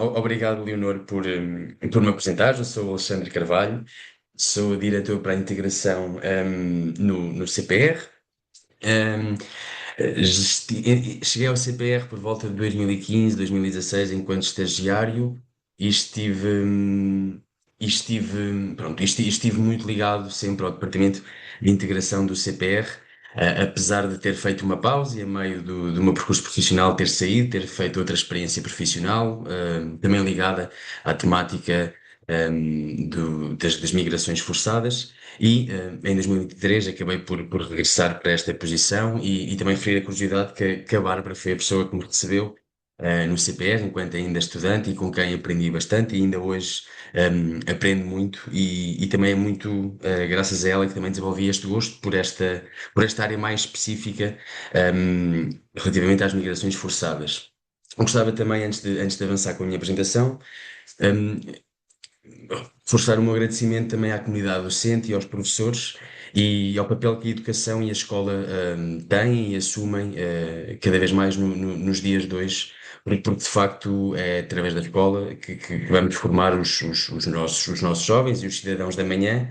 Obrigado, Leonor, por me apresentar. Eu sou o Alexandre Carvalho, sou diretor para a integração no CPR. Hum, Cheguei ao CPR por volta de 2015, 2016, enquanto estagiário, e estive muito ligado sempre ao departamento de integração do CPR. Apesar de ter feito uma pausa e a meio do meu percurso profissional ter saído, ter feito outra experiência profissional, também ligada à temática, das migrações forçadas. E em 2023 acabei por regressar para esta posição e também ferir a curiosidade que a Bárbara foi a pessoa que me recebeu no CPR enquanto ainda estudante e com quem aprendi bastante e ainda hoje aprendo muito e também é muito graças a ela que também desenvolvi este gosto por esta área mais específica relativamente às migrações forçadas. Eu gostava também, antes de avançar com a minha apresentação, um, forçar o meu agradecimento também à comunidade docente e aos professores e ao papel que a educação e a escola têm e assumem cada vez mais nos dias de hoje, porque de facto é através da escola que vamos formar os nossos jovens e os cidadãos da manhã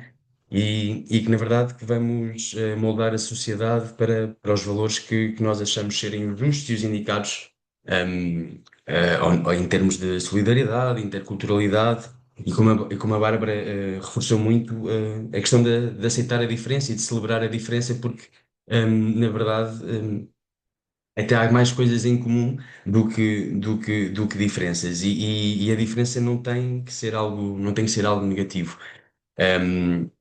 e que na verdade que vamos moldar a sociedade para os valores que nós achamos serem os justos e os indicados em termos de solidariedade, interculturalidade e como a Bárbara reforçou muito a questão de aceitar a diferença e de celebrar a diferença, porque na verdade até há mais coisas em comum do que diferenças e a diferença não tem que ser algo negativo.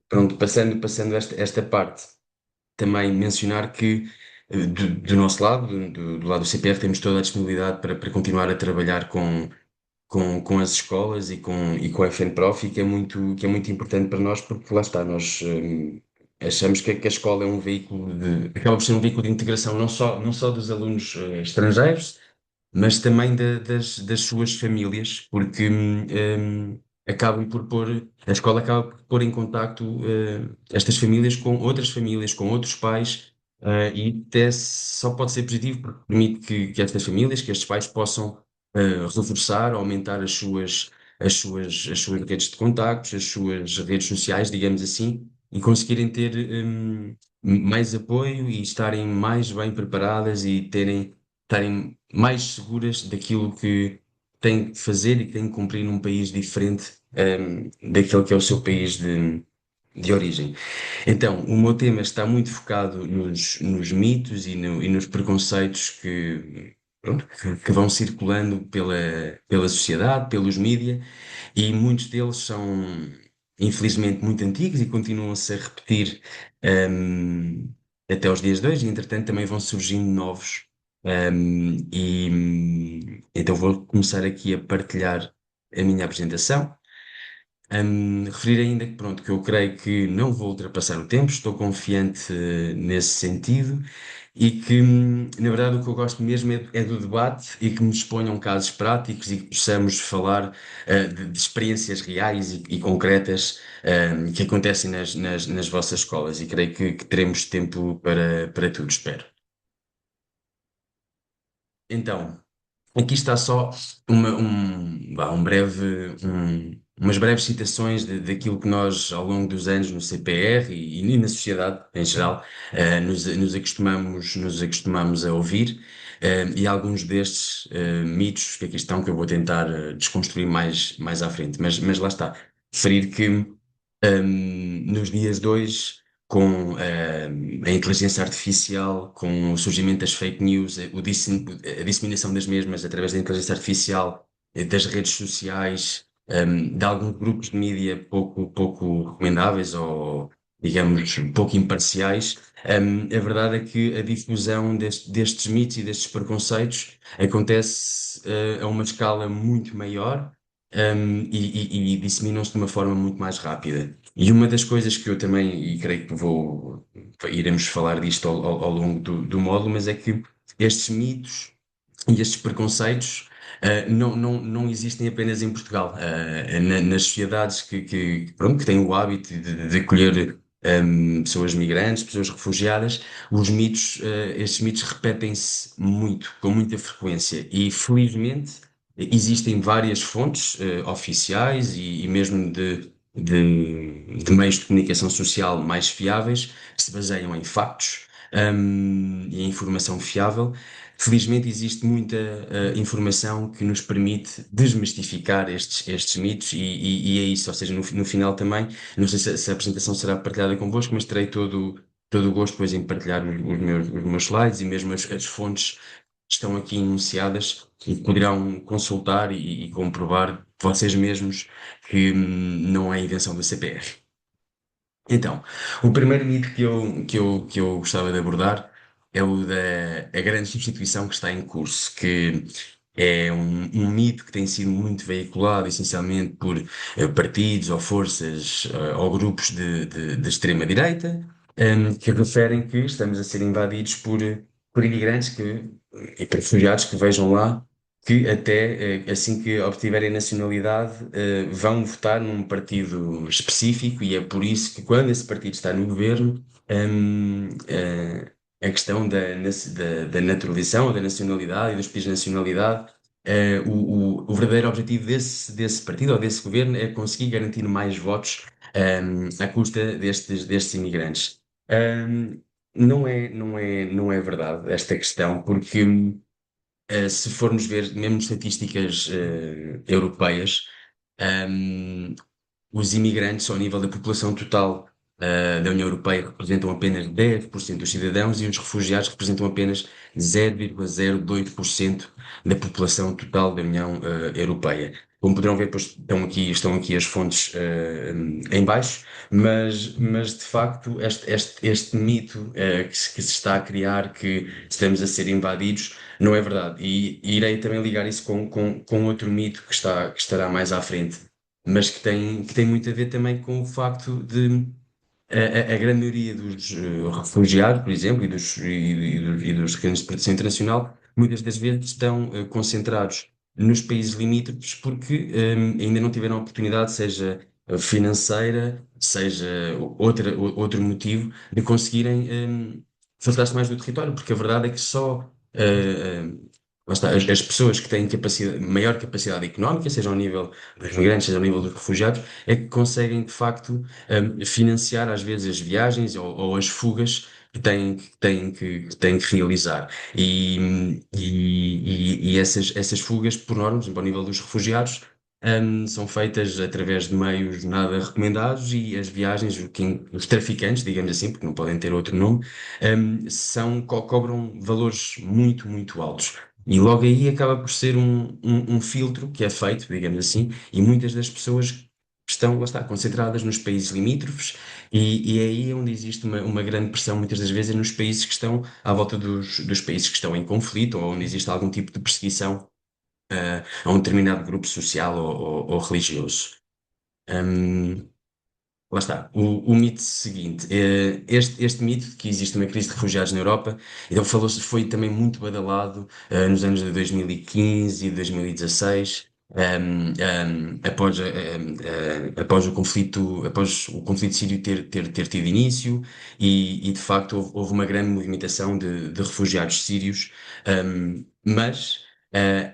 Pronto, passando esta parte, também mencionar que do nosso lado, do lado do CPR, temos toda a disponibilidade para continuar a trabalhar com as escolas e com a FNPROF, e que é muito importante para nós, porque lá está, nós achamos que a escola é um veículo acaba por ser um veículo de integração não só dos alunos estrangeiros, mas também das suas famílias, porque a escola acaba por pôr em contacto estas famílias com outras famílias, com outros pais, e até só pode ser positivo porque permite que estas famílias, que estes pais possam reforçar, aumentar as suas redes de contactos, as suas redes sociais, digamos assim, e conseguirem ter mais apoio e estarem mais bem preparadas e estarem mais seguras daquilo que têm que fazer e que têm que cumprir num país diferente, daquele que é o seu país de origem. Então, o meu tema está muito focado nos mitos e nos preconceitos que vão circulando pela sociedade, pelos mídia, e muitos deles são, infelizmente, muito antigos e continuam-se a repetir, hum, até os dias de hoje, e entretanto também vão surgindo novos. Então vou começar aqui a partilhar a minha apresentação. Referir ainda que, pronto, que eu creio que não vou ultrapassar o tempo, estou confiante nesse sentido e que, na verdade, o que eu gosto mesmo é do debate e que me exponham casos práticos e que possamos falar de experiências reais e concretas que acontecem nas vossas escolas, e creio que teremos tempo para tudo, espero. Então, aqui está só umas breves citações daquilo que nós, ao longo dos anos no CPR e na sociedade em geral, nos acostumamos a ouvir, e alguns destes mitos que aqui estão, que eu vou tentar desconstruir mais à frente. Mas lá está. Referir que nos dias de hoje, com a inteligência artificial, com o surgimento das fake news, a disseminação das mesmas através da inteligência artificial, das redes sociais, de alguns grupos de mídia pouco recomendáveis ou, digamos, pouco imparciais, a verdade é que a difusão destes mitos e destes preconceitos acontece a uma escala muito maior, e disseminam-se de uma forma muito mais rápida. E uma das coisas que eu também, e creio que iremos falar disto ao longo do módulo, mas é que estes mitos e estes preconceitos não existem apenas em Portugal. Nas sociedades pronto, que têm o hábito de acolher pessoas migrantes, pessoas refugiadas, estes mitos repetem-se muito, com muita frequência. E felizmente, existem várias fontes oficiais e mesmo de meios de comunicação social mais fiáveis, que se baseiam em factos, e em informação fiável. Felizmente existe muita informação que nos permite desmistificar estes mitos e é isso, ou seja, no final também, não sei se a apresentação será partilhada convosco, mas terei todo o gosto depois em partilhar os meus slides e mesmo as fontes que estão aqui enunciadas e que poderão consultar e comprovar vocês mesmos que não é invenção da CPR. Então, o primeiro mito que eu gostava de abordar é o da a grande substituição que está em curso, que é um mito que tem sido muito veiculado essencialmente por partidos ou forças ou grupos de extrema-direita, que referem que estamos a ser invadidos por imigrantes e por refugiados que vejam lá que até assim que obtiverem nacionalidade vão votar num partido específico e é por isso que quando esse partido está no governo, a questão da naturalização ou da nacionalidade e dos pedidos de nacionalidade, o verdadeiro objetivo desse partido ou desse governo é conseguir garantir mais votos à custa destes imigrantes. Não é verdade esta questão, porque se formos ver mesmo estatísticas europeias, um, os imigrantes, ao nível da população total da União Europeia, representam apenas 10% dos cidadãos e os refugiados representam apenas 0,02% da população total da União Europeia. Como poderão ver, pois, estão aqui as fontes em baixo, mas de facto este mito que se está a criar, que estamos a ser invadidos, não é verdade. E irei também ligar isso com outro mito que estará mais à frente, mas que tem muito a ver também com o facto de a grande maioria dos refugiados, por exemplo, e dos requerentes de proteção internacional, muitas das vezes estão concentrados nos países limítrofes porque ainda não tiveram a oportunidade, seja financeira, seja outro motivo, de conseguirem afastar-se mais do território, porque a verdade é que só lá está, as pessoas que têm maior capacidade económica, seja ao nível dos migrantes, seja ao nível dos refugiados, é que conseguem, de facto, financiar às vezes as viagens ou as fugas que têm que realizar. E essas fugas, por norma, por exemplo, ao nível dos refugiados, são feitas através de meios nada recomendados e as viagens, os traficantes, digamos assim, porque não podem ter outro nome, cobram valores muito, muito altos. E logo aí acaba por ser um filtro que é feito, digamos assim, e muitas das pessoas estão, lá está, concentradas nos países limítrofes, e é aí onde existe uma grande pressão, muitas das vezes, nos países que estão à volta dos países que estão em conflito, ou onde existe algum tipo de perseguição a um determinado grupo social ou religioso. Hum, Lá está. O mito seguinte, este mito de que existe uma crise de refugiados na Europa, então foi também muito badalado nos anos de 2015 e 2016, após o conflito sírio ter tido início, e de facto houve uma grande movimentação de refugiados sírios, mas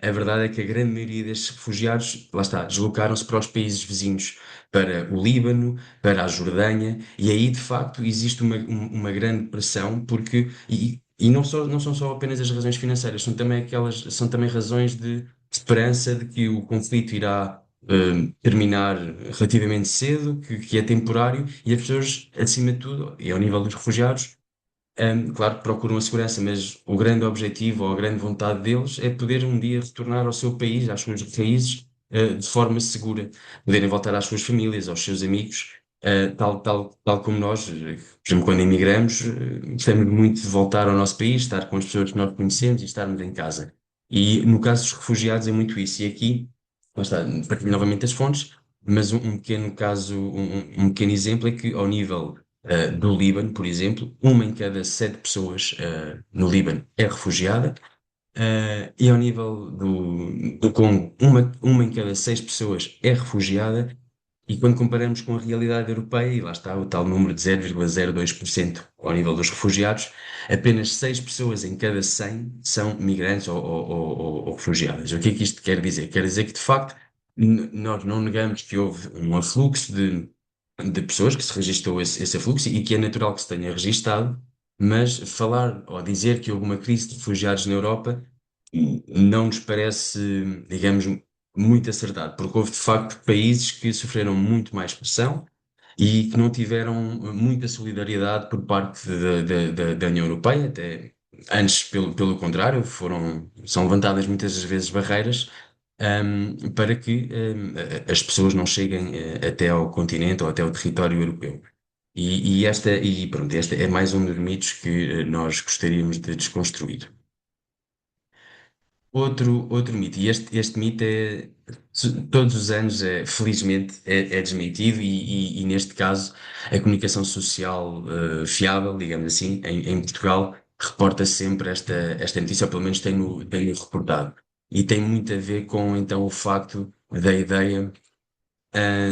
a verdade é que a grande maioria destes refugiados, lá está, deslocaram-se para os países vizinhos, para o Líbano, para a Jordânia, e aí de facto existe uma grande pressão, e não são só apenas as razões financeiras, são também razões de esperança de que o conflito irá terminar relativamente cedo, que é temporário, e as pessoas, acima de tudo, e ao nível dos refugiados, claro que procuram a segurança, mas o grande objetivo ou a grande vontade deles é poder um dia retornar ao seu país, às suas raízes, de forma segura, poderem voltar às suas famílias, aos seus amigos, tal como nós, por exemplo, quando emigramos, gostamos muito de voltar ao nosso país, estar com as pessoas que nós conhecemos e estarmos em casa. E no caso dos refugiados é muito isso. E aqui, lá está, partilho novamente as fontes, mas um pequeno caso, um pequeno exemplo é que ao nível do Líbano, por exemplo, uma em cada 7 pessoas no Líbano é refugiada, e ao nível do Congo, uma em cada 6 pessoas é refugiada, E quando comparamos com a realidade europeia, e lá está o tal número de 0,02% ao nível dos refugiados, apenas 6 pessoas em cada 100 são migrantes ou refugiadas. O que é que isto quer dizer? Quer dizer que, de facto, nós não negamos que houve um afluxo de pessoas, que se registrou esse afluxo e que é natural que se tenha registado, mas falar ou dizer que houve uma crise de refugiados na Europa não nos parece, digamos, muito acertado, porque houve de facto países que sofreram muito mais pressão e que não tiveram muita solidariedade por parte da União Europeia, até antes, pelo contrário, são levantadas muitas das vezes barreiras, para que as pessoas não cheguem até ao continente ou até ao território europeu. Pronto, este é mais um dos mitos que nós gostaríamos de desconstruir. Outro mito, e este mito todos os anos, felizmente, é desmentido, e neste caso a comunicação social fiável, digamos assim, em Portugal, reporta sempre esta notícia, ou pelo menos tem-no reportado. E tem muito a ver com, então, o facto da ideia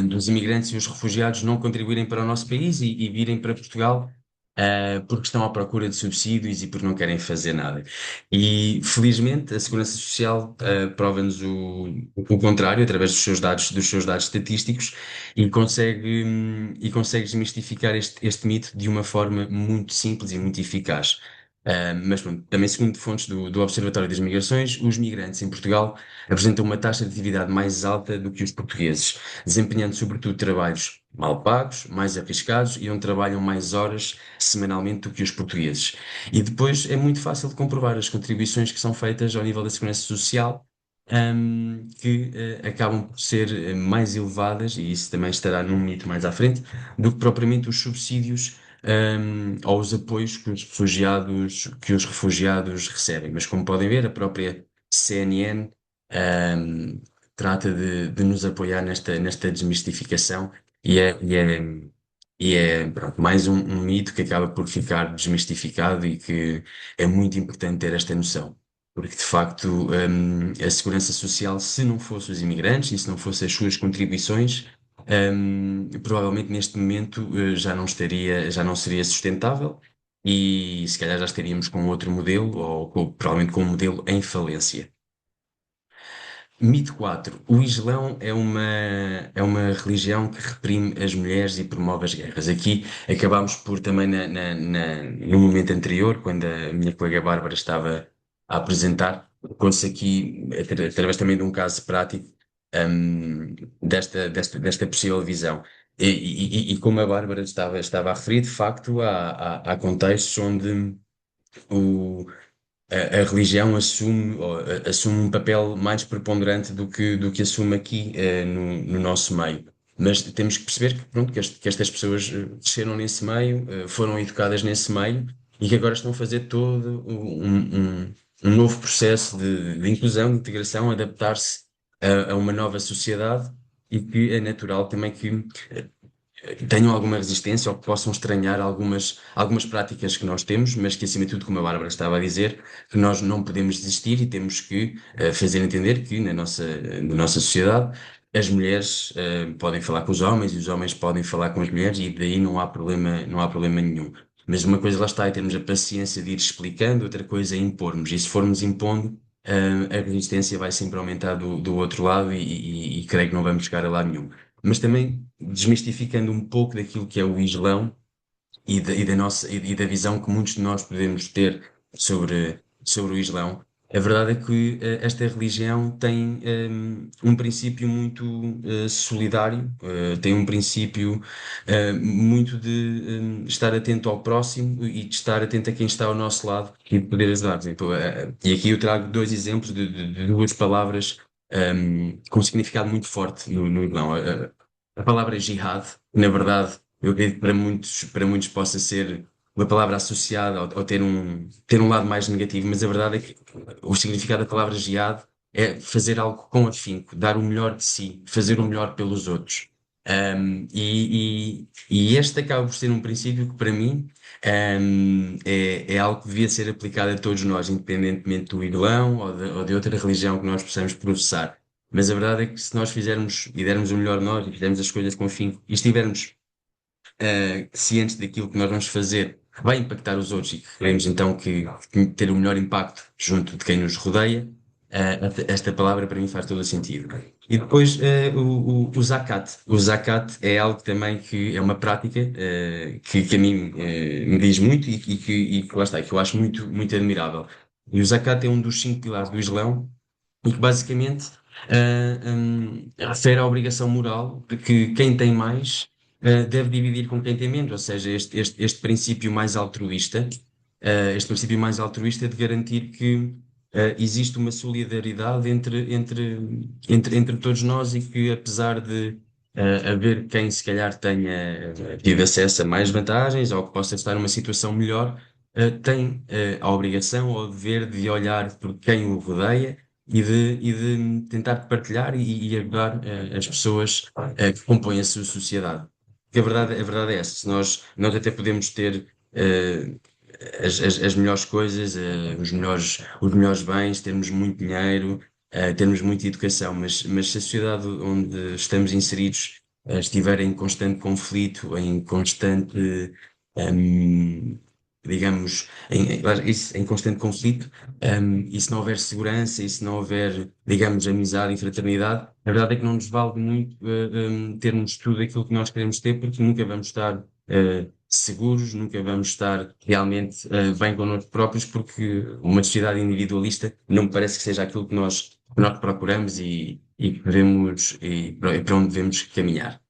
dos imigrantes e os refugiados não contribuírem para o nosso país e virem para Portugal, porque estão à procura de subsídios e porque não querem fazer nada. E, felizmente, a Segurança Social, prova-nos o contrário, através dos seus dados estatísticos, e consegue desmistificar este mito de uma forma muito simples e muito eficaz. Mas pronto, também segundo fontes do Observatório das Migrações, os migrantes em Portugal apresentam uma taxa de atividade mais alta do que os portugueses, desempenhando sobretudo trabalhos mal pagos, mais arriscados e onde trabalham mais horas semanalmente do que os portugueses. E depois é muito fácil de comprovar as contribuições que são feitas ao nível da segurança social, que acabam por ser mais elevadas, e isso também estará num mito mais à frente, do que propriamente os subsídios, ou os apoios que os refugiados recebem. Mas como podem ver, a própria CNN ahm, trata de nos apoiar nesta desmistificação e é, pronto, mais um mito que acaba por ficar desmistificado e que é muito importante ter esta noção. Porque, de facto, a segurança social, se não fosse os imigrantes e se não fossem as suas contribuições, provavelmente neste momento já não seria sustentável e se calhar já estaríamos com outro modelo ou provavelmente com um modelo em falência. Mito 4. O Islão é uma religião que reprime as mulheres e promove as guerras. Aqui acabámos por também no momento anterior, quando a minha colega Bárbara estava a apresentar, trouxe aqui, através também de um caso prático, desta possível visão. E como a Bárbara estava a referir, de facto, há contextos onde a religião assume um papel mais preponderante do que assume aqui, no nosso meio. Mas temos que perceber que, pronto, que estas pessoas cresceram nesse meio, foram educadas nesse meio e que agora estão a fazer todo um novo processo de inclusão, de integração, adaptar-se a uma nova sociedade, e que é natural também que tenham alguma resistência ou que possam estranhar algumas práticas que nós temos, mas que, acima de tudo, como a Bárbara estava a dizer, que nós não podemos desistir e temos que fazer entender que na nossa sociedade as mulheres podem falar com os homens e os homens podem falar com as mulheres, e daí não há problema nenhum. Mas uma coisa lá está, é termos a paciência de ir explicando, outra coisa é impormos, e se formos impondo, a resistência vai sempre aumentar do outro lado, e creio que não vamos chegar a lado nenhum. Mas também desmistificando um pouco daquilo que é o Islão e da visão que muitos de nós podemos ter sobre o Islão. A verdade é que esta religião tem um princípio muito solidário, tem um princípio muito de estar atento ao próximo e de estar atento a quem está ao nosso lado e de poder ajudar. Por exemplo, e aqui eu trago dois exemplos de duas palavras com significado muito forte no Islão. A palavra jihad, na verdade, eu acredito que para muitos possa ser uma palavra associada ou ter um lado mais negativo, mas a verdade é que o significado da palavra jihad é fazer algo com afinco, dar o melhor de si, fazer o melhor pelos outros. E este acaba por ser um princípio que, para mim, é algo que devia ser aplicado a todos nós, independentemente do Islão ou de outra religião que nós possamos professar. mas a verdade é que se nós fizermos e dermos o melhor de nós e fizermos as coisas com afinco e estivermos cientes daquilo que nós vamos fazer que vai impactar os outros e que queremos então que ter o melhor impacto junto de quem nos rodeia, esta palavra para mim faz todo o sentido. E depois o zakat. O zakat é algo também que é uma prática que a mim me diz muito e que lá está, que eu acho muito, muito admirável. E o zakat é um dos 5 pilares do Islão e que basicamente refere à obrigação moral de que quem tem mais deve dividir com quem tem menos, ou seja, este princípio mais altruísta, este princípio mais altruísta de garantir que existe uma solidariedade entre todos nós e que apesar de haver quem se calhar tenha tido acesso a mais vantagens ou que possa estar numa situação melhor, tem a obrigação ou o dever de olhar por quem o rodeia e de tentar partilhar e ajudar as pessoas que compõem a sua sociedade. Porque a verdade é essa. Se nós até podemos ter as melhores coisas, os melhores bens, termos muito dinheiro, termos muita educação, mas se a sociedade onde estamos inseridos estiver em constante conflito, em constante, hum, digamos, em constante conflito, e se não houver segurança, e se não houver, digamos, amizade e fraternidade, a verdade é que não nos vale muito termos tudo aquilo que nós queremos ter, porque nunca vamos estar seguros, nunca vamos estar realmente bem connosco próprios, porque uma sociedade individualista não me parece que seja aquilo que nós procuramos e que devemos, e para onde devemos caminhar.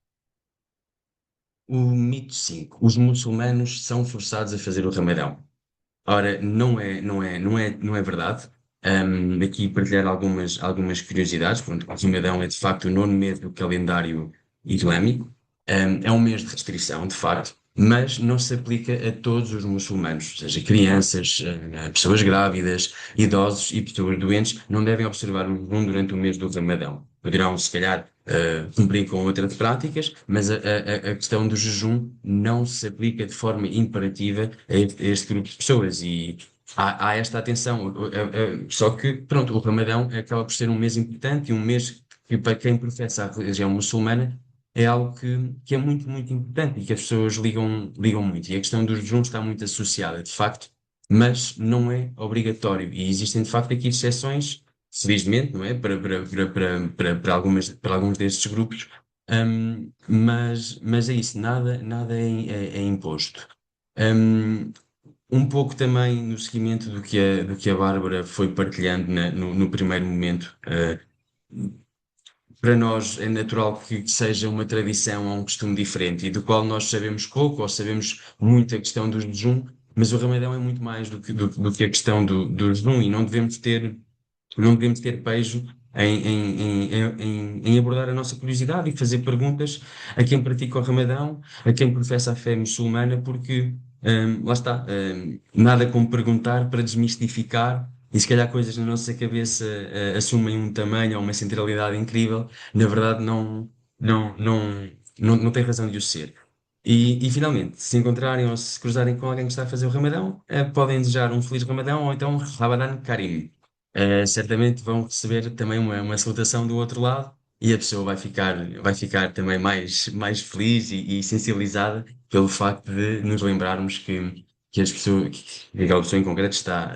O mito 5: os muçulmanos são forçados a fazer o Ramadão. Ora, não é verdade. Aqui partilhar algumas curiosidades. Pronto, o Ramadão é de facto o nono mês do calendário islâmico. É um mês de restrição, de facto, mas não se aplica a todos os muçulmanos, ou seja, crianças, pessoas grávidas, idosos e pessoas doentes não devem observar o jejum durante o mês do Ramadão. Poderão, se calhar, cumprir com outras práticas, mas a questão do jejum não se aplica de forma imperativa a este grupo de pessoas e há esta atenção. Só que, pronto, o Ramadão acaba por ser um mês importante e um mês que, para quem professa a religião muçulmana, é algo que é muito, muito importante e que as pessoas ligam muito. E a questão do jejum está muito associada, de facto, mas não é obrigatório. E existem, de facto, aqui exceções, felizmente, não é? Para alguns destes grupos. Mas é isso, nada é imposto. Um, um pouco também no seguimento do que a Bárbara foi partilhando no primeiro momento. Para nós é natural que seja uma tradição ou um costume diferente e do qual nós sabemos pouco ou sabemos muito a questão do jejum, mas o Ramadão é muito mais do que a questão do jejum e não devemos ter pejo em abordar a nossa curiosidade e fazer perguntas a quem pratica o Ramadão, a quem professa a fé muçulmana, porque lá está, nada como perguntar para desmistificar. E se calhar coisas na nossa cabeça assumem um tamanho ou uma centralidade incrível, na verdade não tem razão de o ser. E finalmente, se encontrarem ou se cruzarem com alguém que está a fazer o Ramadão, podem desejar um feliz Ramadão ou então Ramadan Karim. Certamente vão receber também uma salutação do outro lado e a pessoa vai ficar também mais feliz e sensibilizada pelo facto de nos lembrarmos que aquela pessoa em concreto está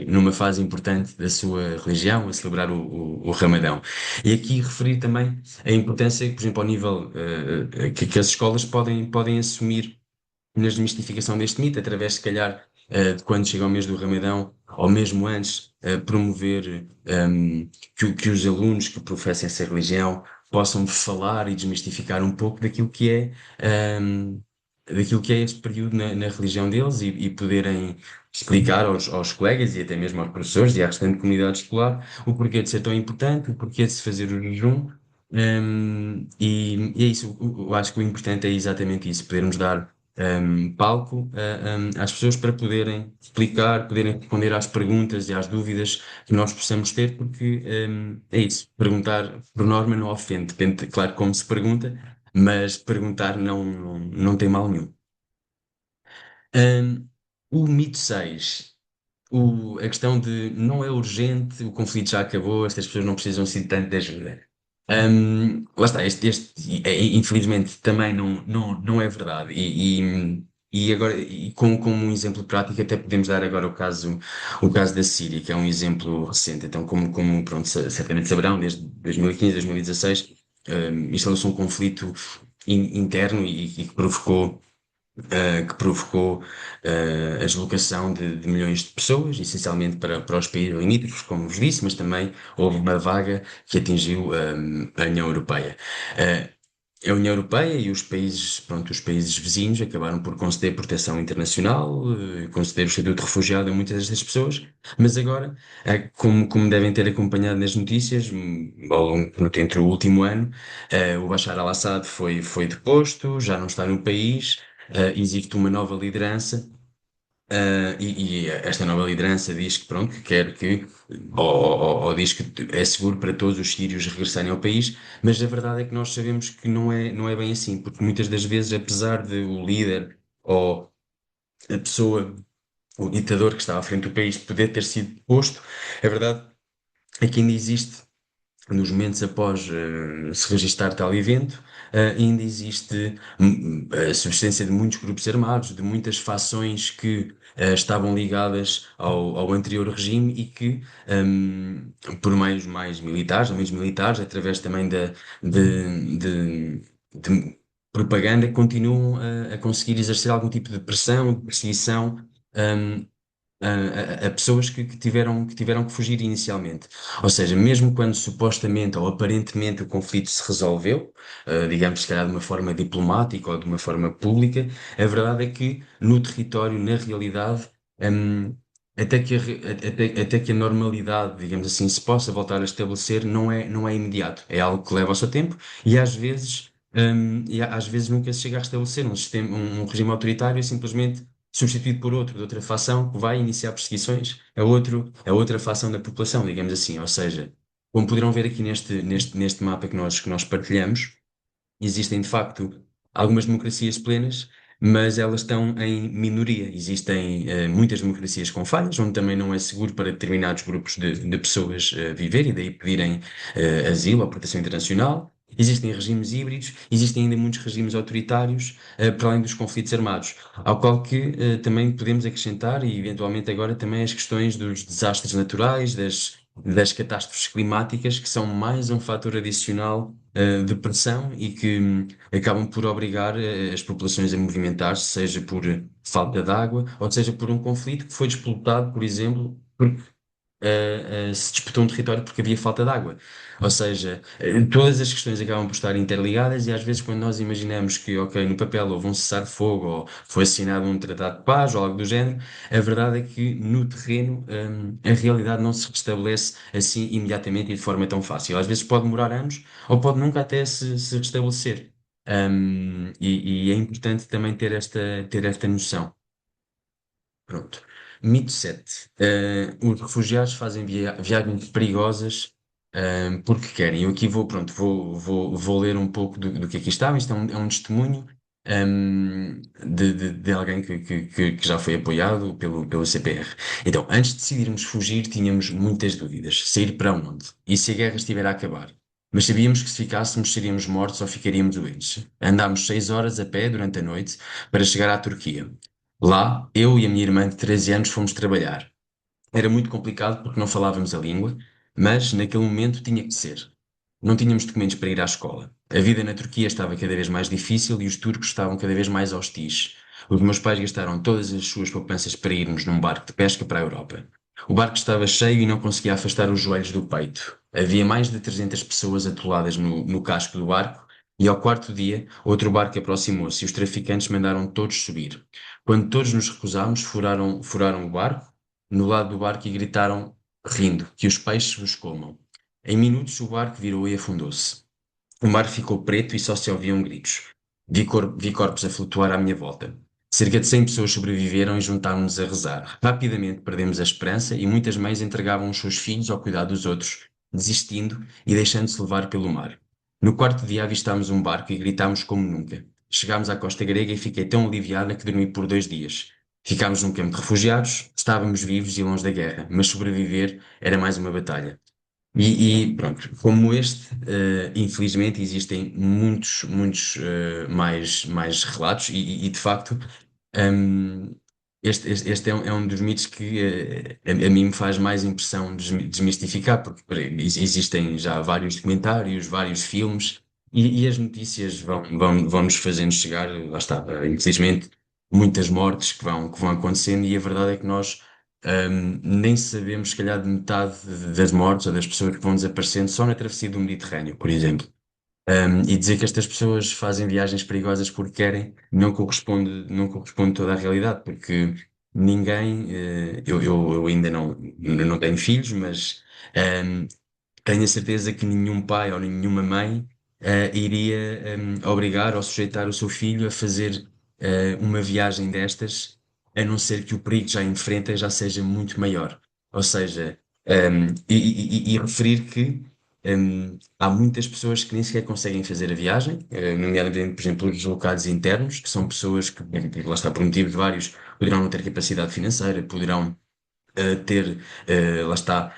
numa fase importante da sua religião, a celebrar o Ramadão. E aqui referir também a importância, por exemplo, ao nível que as escolas podem assumir na desmistificação deste mito, através, se calhar, de quando chega o mês do Ramadão, ou mesmo antes, promover que os alunos que professem essa religião possam falar e desmistificar um pouco daquilo que é este período na religião deles e poderem explicar aos colegas e até mesmo aos professores e à restante comunidade escolar o porquê de ser tão importante, o porquê de se fazer o jejum. E é isso, eu acho que o importante é exatamente isso, podermos dar palco às pessoas para poderem explicar, poderem responder às perguntas e às dúvidas que nós possamos ter, porque é isso, perguntar por norma não ofende, depende, claro, como se pergunta, mas perguntar não tem mal nenhum. Um, o mito 6. a questão de não é urgente, o conflito já acabou, estas pessoas não precisam assim tanto de ajuda. Lá está, infelizmente também não é verdade. E agora, e como um exemplo prático, até podemos dar agora o caso da Síria, que é um exemplo recente. Então, pronto, certamente saberão, desde 2015, 2016, instalou-se um conflito interno e que provocou a deslocação de milhões de pessoas, essencialmente para os países limítrofes, como vos disse, mas também houve uma vaga que atingiu a União Europeia. A União Europeia e os países, pronto, os países vizinhos acabaram por conceder proteção internacional, conceder o estatuto de refugiado a muitas destas pessoas, mas agora, como devem ter acompanhado nas notícias, ao longo, entre o último ano, o Bashar al-Assad foi deposto, já não está no país. Existe uma nova liderança, e esta nova liderança diz que, pronto, que quer que, ou diz que é seguro para todos os sírios regressarem ao país, mas a verdade é que nós sabemos que não é bem assim, porque muitas das vezes, apesar de o líder ou a pessoa, o ditador que está à frente do país poder ter sido posto, a verdade é que ainda existe nos momentos após se registar tal evento, ainda existe a subsistência de muitos grupos armados, de muitas fações que estavam ligadas ao anterior regime e que, por meios mais militares, ou menos militares, através também de propaganda, continuam a conseguir exercer algum tipo de pressão, de perseguição. hum, a pessoas que tiveram que fugir inicialmente. Ou seja, mesmo quando supostamente ou aparentemente o conflito se resolveu, digamos se calhar de uma forma diplomática ou de uma forma pública, a verdade é que no território, na realidade, hum, até que a normalidade, digamos assim, se possa voltar a estabelecer, não é imediato. É algo que leva o seu tempo e às vezes nunca se chega a estabelecer um sistema, um regime autoritário é simplesmente substituído por outro de outra facção que vai iniciar perseguições a outra facção da população, digamos assim. Ou seja, como poderão ver aqui neste mapa que nós partilhamos, existem de facto algumas democracias plenas, mas elas estão em minoria. Existem muitas democracias com falhas, onde também não é seguro para determinados grupos de pessoas viver e daí pedirem asilo ou proteção internacional. Existem regimes híbridos, existem ainda muitos regimes autoritários, para além dos conflitos armados, ao qual que também podemos acrescentar, e eventualmente agora também as questões dos desastres naturais, das catástrofes climáticas, que são mais um fator adicional de pressão e que acabam por obrigar as populações a movimentar-se, seja por falta de água, ou seja por um conflito que foi disputado, por exemplo, porque se disputou um território porque havia falta de água. Ou seja, todas as questões acabam por estar interligadas e às vezes quando nós imaginamos que, ok, no papel houve um cessar-fogo ou foi assinado um tratado de paz ou algo do género, a verdade é que no terreno, a realidade não se restabelece assim imediatamente e de forma tão fácil. Às vezes pode demorar anos ou pode nunca até se restabelecer. E é importante também ter esta noção. Pronto. Mito 7. Os refugiados fazem viagens perigosas, porque querem. Eu aqui pronto, vou ler um pouco do que aqui está. Isto é um testemunho, de alguém que já foi apoiado pelo CPR. Então, antes de decidirmos fugir, tínhamos muitas dúvidas. Sair para onde? E se a guerra estiver a acabar? Mas sabíamos que se ficássemos seríamos mortos ou ficaríamos doentes. Andámos 6 horas a pé durante a noite para chegar à Turquia. Lá, eu e a minha irmã de 13 anos fomos trabalhar. Era muito complicado porque não falávamos a língua, mas naquele momento tinha que ser. Não tínhamos documentos para ir à escola. A vida na Turquia estava cada vez mais difícil e os turcos estavam cada vez mais hostis. Os meus pais gastaram todas as suas poupanças para irmos num barco de pesca para a Europa. O barco estava cheio e não conseguia afastar os joelhos do peito. Havia mais de 300 pessoas atoladas no casco do barco e ao quarto dia outro barco aproximou-se e os traficantes mandaram todos subir. Quando todos nos recusámos, furaram o barco no lado do barco e gritaram, rindo, que os peixes vos comam. Em minutos o barco virou e afundou-se. O mar ficou preto e só se ouviam gritos. Vi corpos a flutuar à minha volta. Cerca de 100 pessoas sobreviveram e juntámos-nos a rezar. Rapidamente perdemos a esperança e muitas mães entregavam os seus filhos ao cuidado dos outros, desistindo e deixando-se levar pelo mar. No quarto dia avistámos um barco e gritámos como nunca. Chegámos à costa grega e fiquei tão aliviada que dormi por 2 dias. Ficámos num campo de refugiados, estávamos vivos e longe da guerra, mas sobreviver era mais uma batalha. E pronto, como este, infelizmente existem muitos mais relatos, e, de facto, hum, este é um dos mitos que a mim me faz mais impressão desmistificar, porque existem já vários documentários, vários filmes, e as notícias vão nos fazendo chegar, lá está, infelizmente, muitas mortes que vão acontecendo, e a verdade é que nós. Nem sabemos, se calhar, de metade das mortes ou das pessoas que vão desaparecendo só na travessia do Mediterrâneo, por exemplo. E dizer que estas pessoas fazem viagens perigosas porque querem não corresponde toda a realidade, porque ninguém, eu ainda não tenho filhos, mas um, tenho a certeza que nenhum pai ou nenhuma mãe iria obrigar ou sujeitar o seu filho a fazer uma viagem destas, a não ser que o perigo que já enfrenta já seja muito maior. Ou seja, e referir que há muitas pessoas que nem sequer conseguem fazer a viagem, nomeadamente, por exemplo, os deslocados internos, que são pessoas que, lá está, por motivos vários, poderão não ter capacidade financeira, poderão ter, lá está,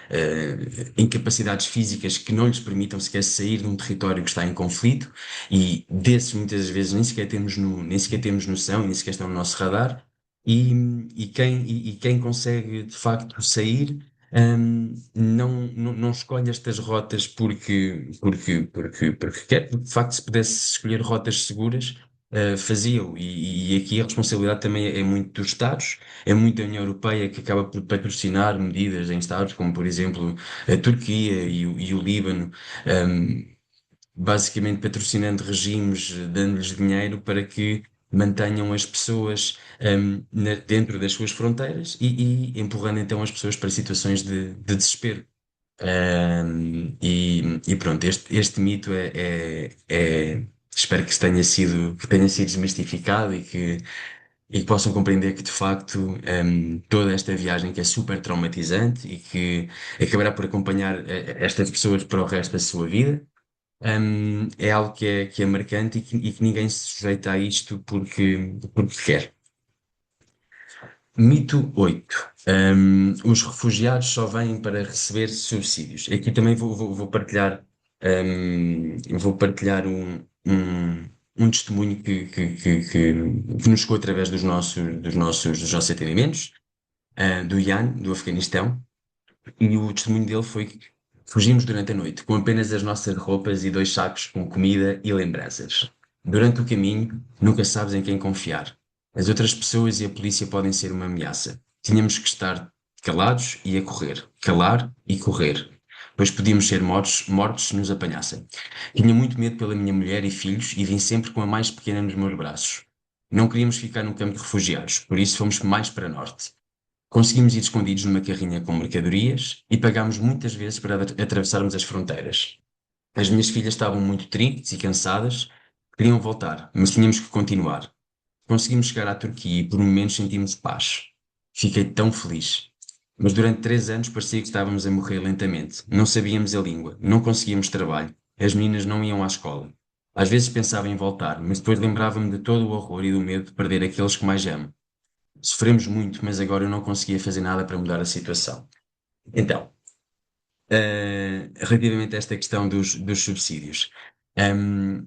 incapacidades físicas que não lhes permitam sequer sair de um território que está em conflito, e desses muitas vezes nem sequer temos noção, nem sequer estão no nosso radar, e quem consegue de facto sair. Não escolhe estas rotas porque quer, porque de facto, se pudesse escolher rotas seguras, fazia-o. E aqui a responsabilidade também é muito dos Estados, é muito a União Europeia que acaba por patrocinar medidas em Estados como, por exemplo, a Turquia e o Líbano, um, basicamente patrocinando regimes, dando-lhes dinheiro para que mantenham as pessoas dentro das suas fronteiras, e empurrando então as pessoas para situações de desespero. E pronto, este mito espero que tenha sido desmistificado, e que possam compreender que, de facto, toda esta viagem, que é super traumatizante e que acabará por acompanhar estas pessoas para o resto da sua vida, é algo que é marcante, e que ninguém se sujeita a isto porque quer. Mito 8. Os refugiados só vêm para receber subsídios. Aqui também vou partilhar, um testemunho que nos chegou através dos nossos atendimentos, do Ian, do Afeganistão, e o testemunho dele foi que fugimos durante a noite, com apenas as nossas roupas e 2 sacos com comida e lembranças. Durante o caminho, nunca sabes em quem confiar. As outras pessoas e a polícia podem ser uma ameaça. Tínhamos que estar calados e a correr. Calar e correr. Pois podíamos ser mortos se nos apanhassem. Tinha muito medo pela minha mulher e filhos, e vim sempre com a mais pequena nos meus braços. Não queríamos ficar num campo de refugiados, por isso fomos mais para norte. Conseguimos ir escondidos numa carrinha com mercadorias e pagámos muitas vezes para atravessarmos as fronteiras. As minhas filhas estavam muito tristes e cansadas, queriam voltar, mas tínhamos que continuar. Conseguimos chegar à Turquia e por momentos sentimos paz. Fiquei tão feliz. Mas durante 3 anos parecia que estávamos a morrer lentamente. Não sabíamos a língua, não conseguíamos trabalho, as meninas não iam à escola. Às vezes pensava em voltar, mas depois lembrava-me de todo o horror e do medo de perder aqueles que mais amo. Sofremos muito, mas agora eu não conseguia fazer nada para mudar a situação. Então, relativamente a esta questão dos subsídios. Ehm,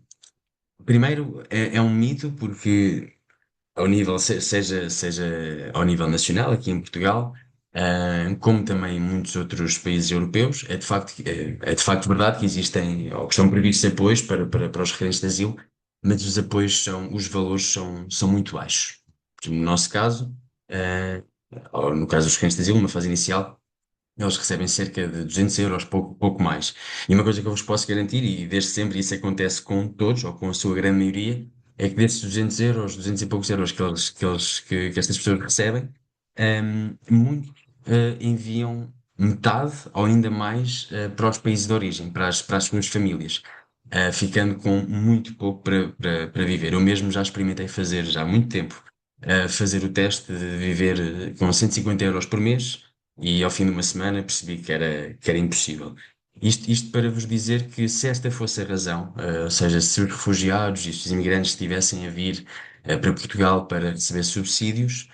Primeiro, é um mito, porque ao nível, seja ao nível nacional, aqui em Portugal, como também em muitos outros países europeus, é de facto verdade que existem, ou que estão previstos apoios para os requerentes de asilo, mas os valores são muito baixos. No nosso caso, eh, ou no caso dos requerentes de asilo, numa fase inicial, eles recebem cerca de 200 euros, pouco mais. E uma coisa que eu vos posso garantir, e desde sempre isso acontece com todos, ou com a sua grande maioria, é que desses 200 euros, 200 e poucos euros que estas pessoas recebem, muito enviam metade ou ainda mais para os países de origem, para as suas famílias, ficando com muito pouco para viver. Eu mesmo já experimentei fazer, já há muito tempo, fazer o teste de viver com 150 euros por mês, e ao fim de uma semana percebi que era impossível. Isto para vos dizer que, se esta fosse a razão, ou seja, se os refugiados e os imigrantes estivessem a vir para Portugal para receber subsídios,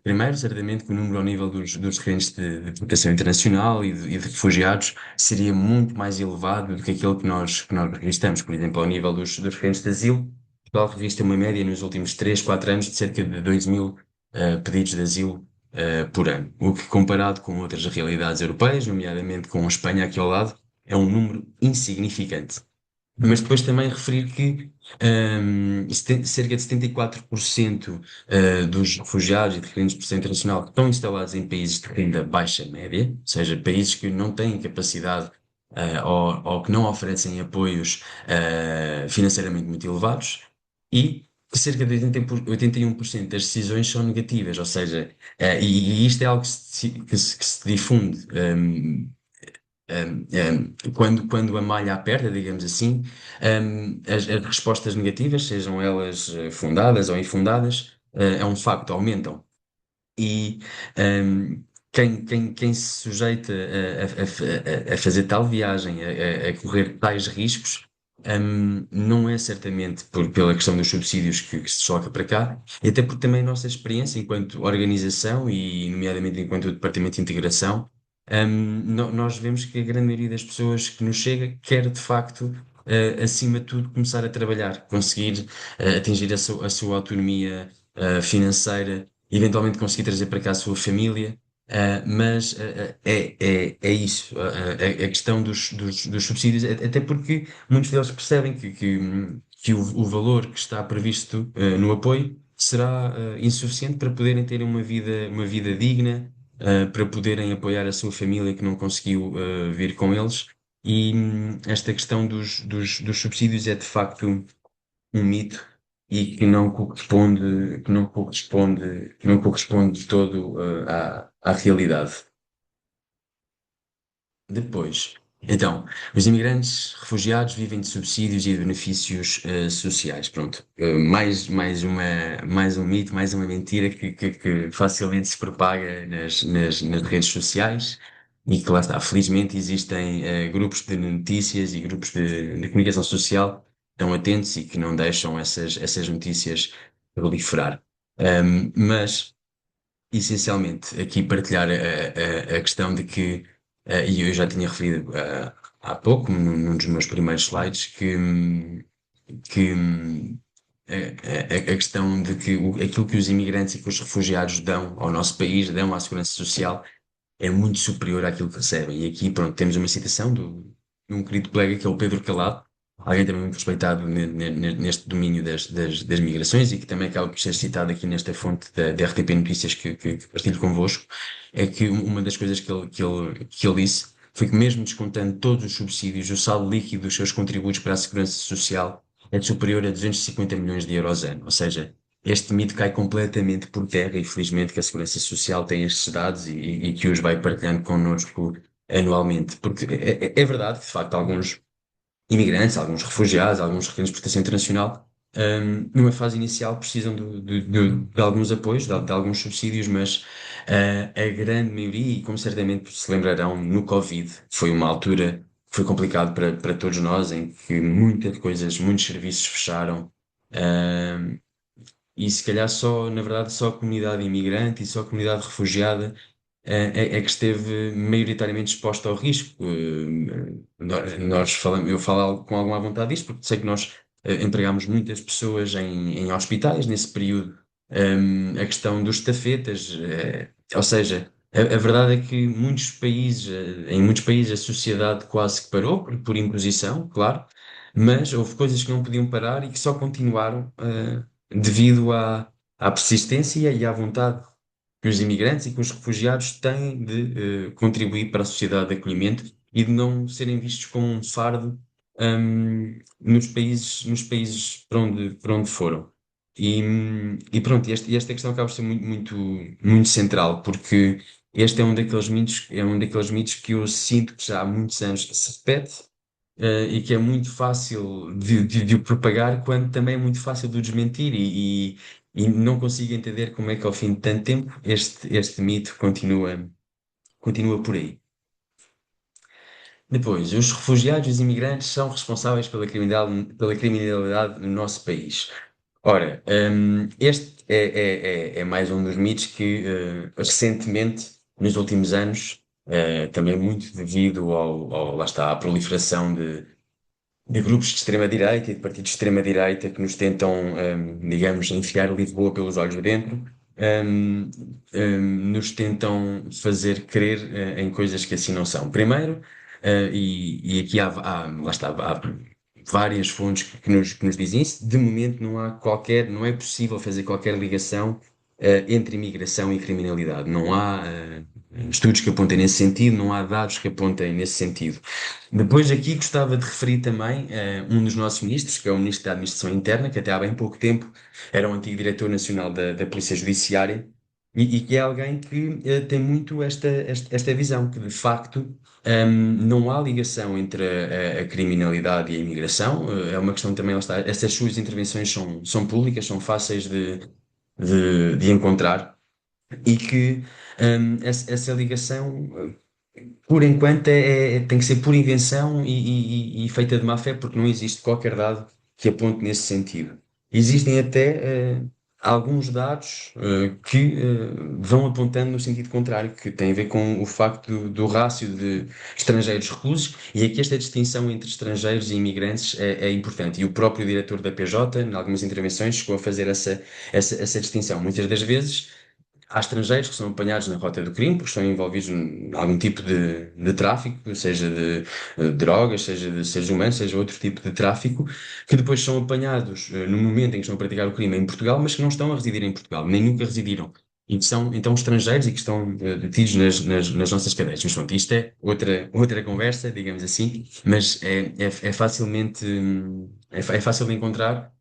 Primeiro, certamente que o número ao nível dos requerentes de proteção internacional e de refugiados seria muito mais elevado do que aquele que nós registramos. Por exemplo, ao nível dos requerentes de asilo, Portugal registra uma média nos últimos 3 4 anos de cerca de 2.000 pedidos de asilo por ano, o que comparado com outras realidades europeias, nomeadamente com a Espanha aqui ao lado, é um número insignificante. Mas depois também referir que cerca de 74% dos refugiados e de requerentes de proteção internacional que estão instalados em países de renda baixa média, ou seja, países que não têm capacidade ou que não oferecem apoios financeiramente muito elevados, e que cerca de 81% das decisões são negativas, ou seja, e isto é algo que se difunde. Quando a malha aperta, digamos assim, as respostas negativas, sejam elas fundadas ou infundadas, é um facto, aumentam. E quem se sujeita a fazer tal viagem, a correr tais riscos, não é certamente pela questão dos subsídios que se choca para cá, e até porque também a nossa experiência enquanto organização e, nomeadamente, enquanto Departamento de Integração, nós vemos que a grande maioria das pessoas que nos chega quer, de facto, acima de tudo, começar a trabalhar, conseguir atingir a sua autonomia financeira, eventualmente conseguir trazer para cá a sua família, mas é isso, a questão dos subsídios, até porque muitos deles percebem que o valor que está previsto no apoio será insuficiente para poderem ter uma vida digna, para poderem apoiar a sua família que não conseguiu vir com eles. E esta questão dos subsídios é de facto um mito e que não corresponde de todo à realidade. Depois, então, os imigrantes refugiados vivem de subsídios e de benefícios sociais. Pronto. Mais um mito, mais uma mentira que facilmente se propaga nas redes sociais e que lá está. Felizmente existem grupos de notícias e grupos de comunicação social que estão atentos e que não deixam essas notícias proliferar. Mas essencialmente aqui partilhar a questão de que, e eu já tinha referido há pouco, num dos meus primeiros slides, que a questão de que aquilo que os imigrantes e que os refugiados dão ao nosso país, dão à segurança social, é muito superior àquilo que recebem. E aqui, pronto, temos uma citação de um querido colega que é o Pedro Calado, alguém também muito respeitado neste domínio das migrações e que também acaba por ser citado aqui nesta fonte da RTP Notícias que partilho convosco, é que uma das coisas que ele disse foi que mesmo descontando todos os subsídios, o saldo líquido dos seus contributos para a segurança social é superior a 250 milhões de euros ano. Ou seja, este mito cai completamente por terra e felizmente que a Segurança Social tem estes dados e que os vai partilhando connosco anualmente. Porque é verdade que, de facto, alguns imigrantes, alguns refugiados, alguns requerentes de proteção internacional, numa fase inicial precisam de alguns apoios, de alguns subsídios, mas a grande maioria, e como certamente se lembrarão, no Covid foi uma altura que foi complicado para todos nós, em que muitas coisas, muitos serviços fecharam. ah, e se calhar só, na verdade, só a comunidade imigrante e só a comunidade refugiada é que esteve maioritariamente exposta ao risco. Eu falo com alguma vontade disto, porque sei que nós empregámos muitas pessoas em hospitais nesse período. A questão dos estafetas, ou seja, a verdade é que em muitos países a sociedade quase que parou por imposição, claro, mas houve coisas que não podiam parar e que só continuaram devido à persistência e à vontade que os imigrantes e que os refugiados têm de contribuir para a sociedade de acolhimento e de não serem vistos como um fardo nos países para onde foram. E pronto, e esta questão acaba por ser muito, muito, muito central, porque este é um daqueles mitos que eu sinto que já há muitos anos que se repete, e que é muito fácil de o propagar, quando também é muito fácil de o desmentir, e não consigo entender como é que ao fim de tanto tempo este mito continua por aí. Depois, os refugiados e os imigrantes são responsáveis pela criminalidade no nosso país. Ora, este é mais um dos mitos que recentemente, nos últimos anos, também muito devido lá está, à proliferação de grupos de extrema-direita e de partidos de extrema-direita que nos tentam, digamos, enfiar Lisboa pelos olhos de dentro, hum, nos tentam fazer crer, em coisas que assim não são. Primeiro, e aqui lá está, há várias fontes que nos dizem isso, de momento não é possível fazer qualquer ligação, entre imigração e criminalidade. Não há, estudos que apontem nesse sentido, não há dados que apontem nesse sentido. Depois aqui gostava de referir também, um dos nossos ministros, que é o Ministro da Administração Interna, que até há bem pouco tempo era o antigo Diretor Nacional da Polícia Judiciária, e que é alguém que tem muito esta visão, que de facto não há ligação entre a criminalidade e a imigração. É uma questão também, lá está, essas suas intervenções são públicas, são fáceis de encontrar, e que essa ligação, por enquanto, tem que ser por invenção e feita de má fé, porque não existe qualquer dado que aponte nesse sentido. Existem até alguns dados que vão apontando no sentido contrário, que tem a ver com o facto do rácio de estrangeiros reclusos, e aqui esta distinção entre estrangeiros e imigrantes é importante. E o próprio diretor da PJ, em algumas intervenções, chegou a fazer essa distinção. Muitas das vezes há estrangeiros que são apanhados na rota do crime porque estão envolvidos em algum tipo de tráfico, seja de drogas, seja de seres humanos, seja outro tipo de tráfico, que depois são apanhados no momento em que estão a praticar o crime em Portugal, mas que não estão a residir em Portugal, nem nunca residiram. E que são então estrangeiros e que estão detidos nas nossas cadeias. Mas pronto, isto é outra conversa, digamos assim, mas é facilmente, é fácil de encontrar,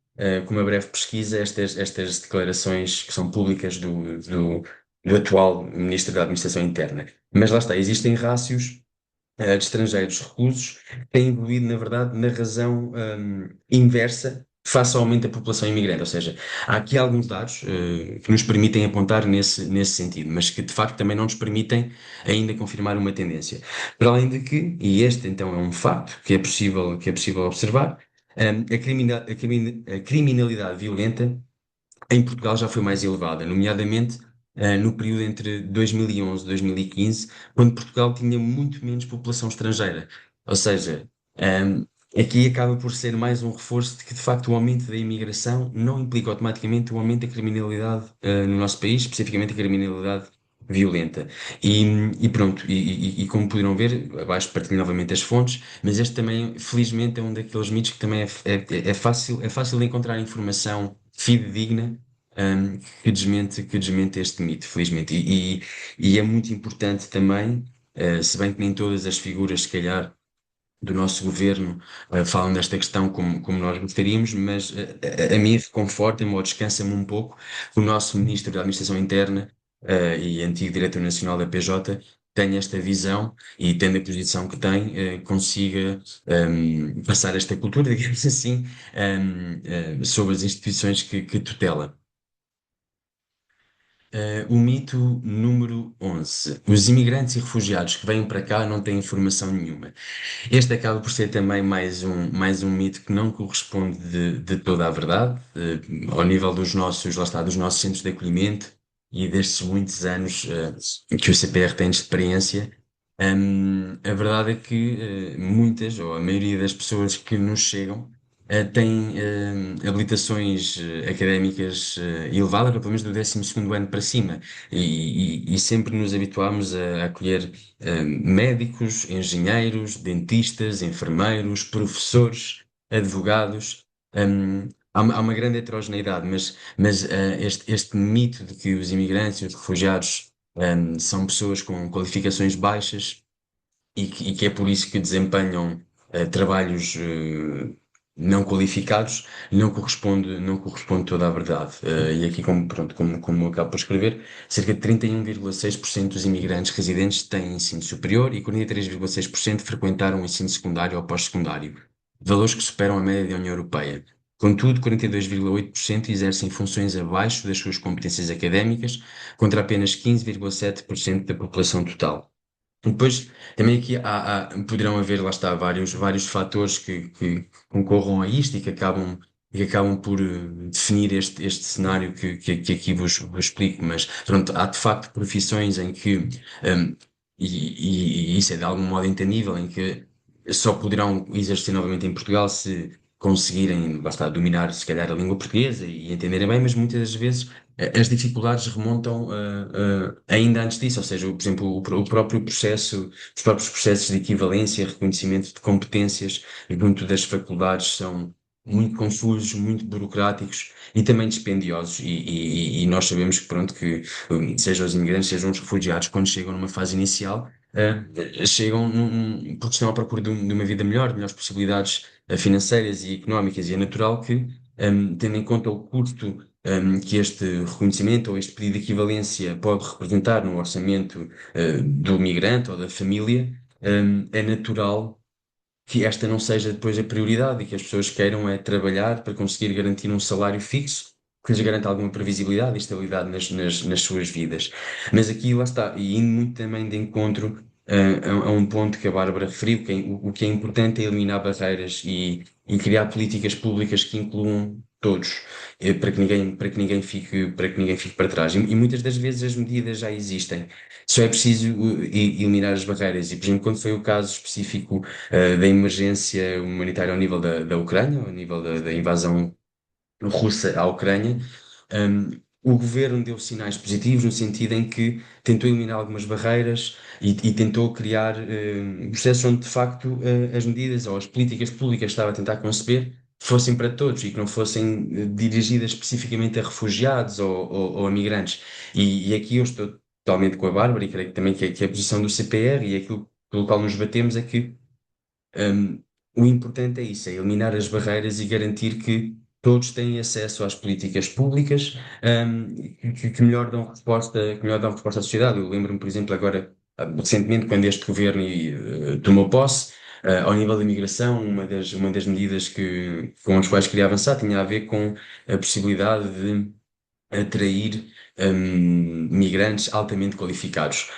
com uma breve pesquisa, estas declarações que são públicas do atual Ministro da Administração Interna. Mas lá está, existem rácios de estrangeiros reclusos que têm evoluído, na verdade, na razão inversa face ao aumento da população imigrante. Ou seja, há aqui alguns dados que nos permitem apontar nesse sentido, mas que de facto também não nos permitem ainda confirmar uma tendência. Para além de que, e este então é um facto que é possível observar, a criminalidade violenta em Portugal já foi mais elevada, nomeadamente no período entre 2011 e 2015, quando Portugal tinha muito menos população estrangeira. Ou seja, aqui acaba por ser mais um reforço de que, de facto, o aumento da imigração não implica automaticamente o aumento da criminalidade no nosso país, especificamente a criminalidade violenta. E, e pronto, e como poderão ver, abaixo partilho novamente as fontes, mas este também, felizmente, é um daqueles mitos que também é fácil de encontrar informação fidedigna, que desmente este mito, felizmente. E é muito importante também, se bem que nem todas as figuras, se calhar, do nosso governo falam desta questão como nós gostaríamos, mas a mim reconforta-me ou descansa-me um pouco que o nosso Ministro da Administração Interna e antigo Diretor Nacional da PJ tenha esta visão e, tendo a posição que tem, consiga passar esta cultura, digamos assim, sobre as instituições que tutela. O mito número 11. Os imigrantes e refugiados que vêm para cá não têm informação nenhuma. Este acaba por ser também mais um mito que não corresponde de toda a verdade, ao nível dos nossos, lá está, dos nossos centros de acolhimento e destes muitos anos, que o CPR tem de experiência. A verdade é que muitas, ou a maioria das pessoas que nos chegam, têm habilitações académicas elevadas, pelo menos do 12º ano para cima, e sempre nos habituámos a acolher médicos, engenheiros, dentistas, enfermeiros, professores, advogados. Há uma grande heterogeneidade, mas este mito de que os imigrantes e os refugiados são pessoas com qualificações baixas e que é por isso que desempenham trabalhos não qualificados, não corresponde toda a verdade. E aqui, pronto, como eu acabo por escrever, cerca de 31,6% dos imigrantes residentes têm ensino superior e 43,6% frequentaram o ensino secundário ou pós-secundário, valores que superam a média da União Europeia. Contudo, 42,8% exercem funções abaixo das suas competências académicas, contra apenas 15,7% da população total. Depois, também aqui poderão haver, lá está, vários fatores que concorram a isto e que acabam e que acabam por definir este cenário que aqui vos explico. Mas pronto, há de facto profissões em que, um, e isso é de algum modo entendível, em que só poderão exercer novamente em Portugal se conseguirem, basta dominar se calhar a língua portuguesa e entenderem bem, mas muitas das vezes as dificuldades remontam ainda antes disso, ou seja, por exemplo, o próprio processo, os próprios processos de equivalência, reconhecimento de competências junto das faculdades são muito confusos, muito burocráticos e também dispendiosos. E nós sabemos que, pronto, que sejam os imigrantes, sejam os refugiados, quando chegam numa fase inicial, chegam porque estão à procura de uma vida melhor, de melhores possibilidades financeiras e económicas, e é natural que, tendo em conta o custo que este reconhecimento ou este pedido de equivalência pode representar no orçamento do migrante ou da família, é natural que esta não seja depois a prioridade e que as pessoas queiram é trabalhar para conseguir garantir um salário fixo que lhes garanta alguma previsibilidade e estabilidade nas suas vidas. Mas aqui lá está, e indo muito também de encontro a um ponto que a Bárbara referiu, que o que é importante é eliminar barreiras e criar políticas públicas que incluam todos, para que ninguém fique para trás. E muitas das vezes as medidas já existem. Só é preciso eliminar as barreiras. E, por exemplo, quando foi o caso específico da emergência humanitária ao nível da Ucrânia, ao nível da invasão russa à Ucrânia, o governo deu sinais positivos no sentido em que tentou eliminar algumas barreiras e tentou criar processos onde, de facto, as medidas ou as políticas públicas que estava a tentar conceber fossem para todos e que não fossem dirigidas especificamente a refugiados ou a migrantes. E aqui eu estou totalmente com a Bárbara e creio que também que a posição do CPR e aquilo pelo qual nos batemos é que o importante é isso, é eliminar as barreiras e garantir que todos têm acesso às políticas públicas, que melhor dão resposta, que melhor dão resposta à sociedade. Eu lembro-me, por exemplo, agora, recentemente, quando este governo tomou posse, ao nível da imigração, uma das medidas com as quais queria avançar tinha a ver com a possibilidade de atrair, migrantes altamente qualificados.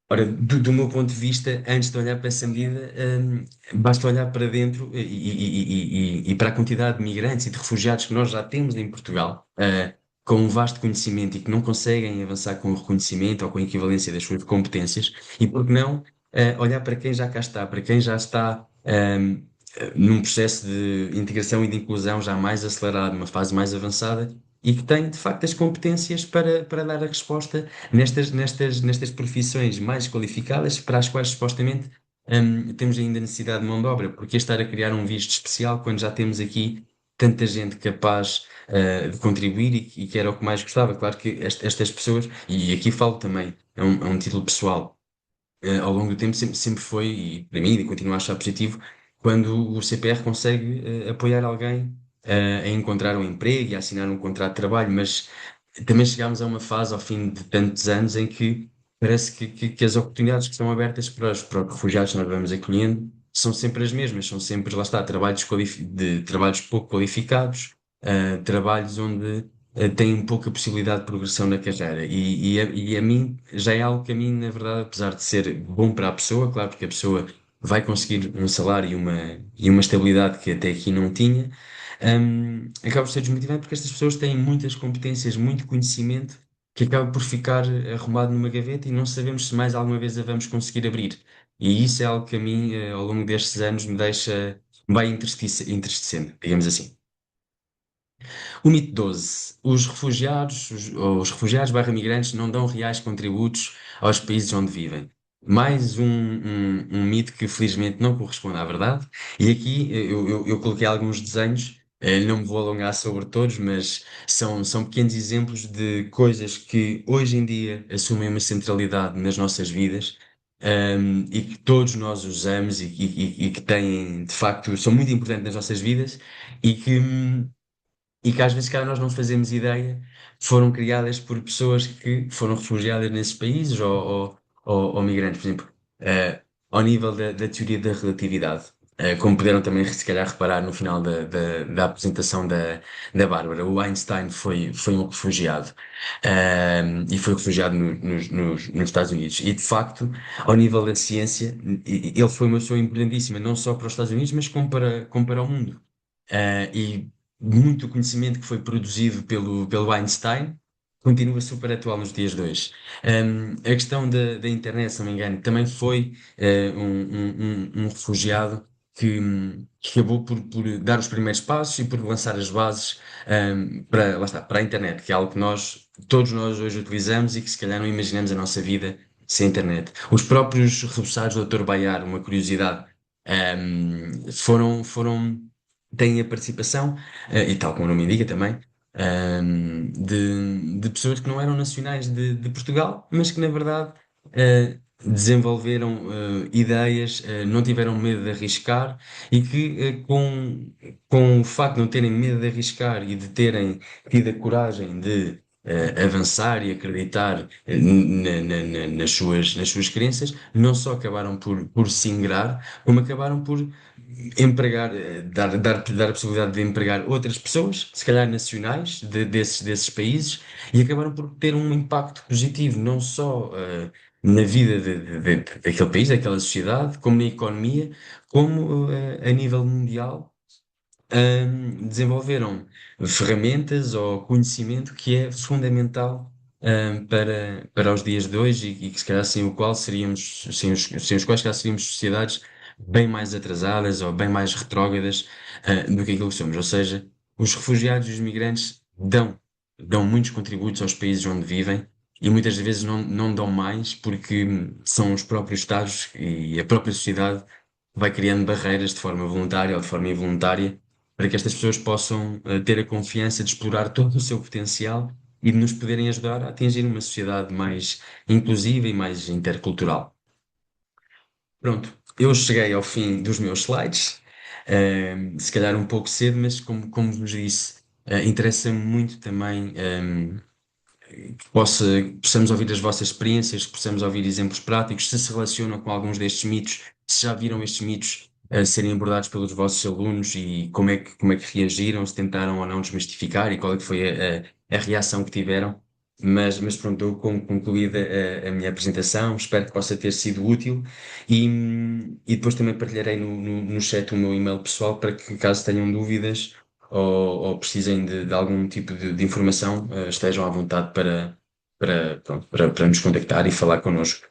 Ora, do meu ponto de vista, antes de olhar para essa medida, basta olhar para dentro e para a quantidade de migrantes e de refugiados que nós já temos em Portugal, com um vasto conhecimento e que não conseguem avançar com o reconhecimento ou com a equivalência das suas competências, e por que não, olhar para quem já cá está, para quem já está, num processo de integração e de inclusão já mais acelerado, numa fase mais avançada, e que tem, de facto, as competências para dar a resposta nestas profissões mais qualificadas para as quais supostamente temos ainda necessidade de mão de obra. Porque estar a criar um visto especial quando já temos aqui tanta gente capaz de contribuir e que era o que mais gostava. Claro que estas pessoas, e aqui falo também, é um título pessoal, ao longo do tempo sempre foi, e para mim, e continuo a achar positivo, quando o CPR consegue apoiar alguém a encontrar um emprego e a assinar um contrato de trabalho, mas também chegámos a uma fase, ao fim de tantos anos, em que parece que as oportunidades que estão abertas para os refugiados que nós vamos acolhendo são sempre as mesmas, são sempre, lá está, de trabalhos pouco qualificados, trabalhos onde têm pouca possibilidade de progressão na carreira. E a mim, já é algo que a mim, na verdade, apesar de ser bom para a pessoa, claro, porque a pessoa vai conseguir um salário e uma estabilidade que até aqui não tinha, acaba por ser desmotivante porque estas pessoas têm muitas competências, muito conhecimento, que acaba por ficar arrumado numa gaveta e não sabemos se mais alguma vez a vamos conseguir abrir. E isso é algo que a mim, ao longo destes anos, me vai entristecendo, digamos assim. O mito 12. Os refugiados barra migrantes não dão reais contributos aos países onde vivem. Mais um mito que felizmente não corresponde à verdade. E aqui eu coloquei alguns desenhos, não me vou alongar sobre todos, mas são pequenos exemplos de coisas que hoje em dia assumem uma centralidade nas nossas vidas. E que todos nós usamos e que têm, de facto, são muito importantes nas nossas vidas e que às vezes, cara, nós não fazemos ideia, foram criadas por pessoas que foram refugiadas nesses países ou migrantes, por exemplo, ao nível da teoria da relatividade. Como puderam também, se calhar, reparar no final da apresentação da Bárbara, o Einstein foi um refugiado, e foi refugiado nos Estados Unidos. E, de facto, ao nível da ciência, ele foi uma pessoa importantíssima, não só para os Estados Unidos, mas como para o mundo. muito conhecimento que foi produzido pelo Einstein continua super atual nos dias de hoje. A questão da internet, se não me engano, também foi um refugiado que acabou por dar os primeiros passos e por lançar as bases para, lá está, para a internet, que é algo que todos nós hoje utilizamos e que se calhar não imaginamos a nossa vida sem internet. Os próprios repousados do Dr. Baiar, uma curiosidade, têm a participação, e tal como o nome indica também, de pessoas que não eram nacionais de Portugal, mas que na verdade desenvolveram ideias, não tiveram medo de arriscar e que com o facto de não terem medo de arriscar e de terem tido a coragem de avançar e acreditar nas suas crenças, não só acabaram por se ingrar, como acabaram por empregar, dar a possibilidade de empregar outras pessoas, se calhar nacionais, desses países, e acabaram por ter um impacto positivo, não só na vida daquele país, daquela sociedade, como na economia, como a nível mundial desenvolveram ferramentas ou conhecimento que é fundamental para os dias de hoje e que se calhar sem o qual seríamos, sem os quais se calhar seríamos sociedades bem mais atrasadas ou bem mais retrógradas do que aquilo que somos. Ou seja, os refugiados e os migrantes dão muitos contributos aos países onde vivem. E muitas vezes não dão mais porque são os próprios Estados e a própria sociedade que vai criando barreiras de forma voluntária ou de forma involuntária para que estas pessoas possam ter a confiança de explorar todo o seu potencial e de nos poderem ajudar a atingir uma sociedade mais inclusiva e mais intercultural. Pronto, eu cheguei ao fim dos meus slides, se calhar um pouco cedo, mas como vos disse, interessa-me muito também possamos ouvir as vossas experiências, que possamos ouvir exemplos práticos, se relacionam com alguns destes mitos, se já viram estes mitos serem abordados pelos vossos alunos e como é que reagiram, se tentaram ou não desmistificar e qual é que foi a reação que tiveram. Mas pronto, dou como concluída a minha apresentação, espero que possa ter sido útil e depois também partilharei no chat o meu e-mail pessoal para que, caso tenham dúvidas, ou precisem de algum tipo de informação, estejam à vontade para nos contactar e falar connosco.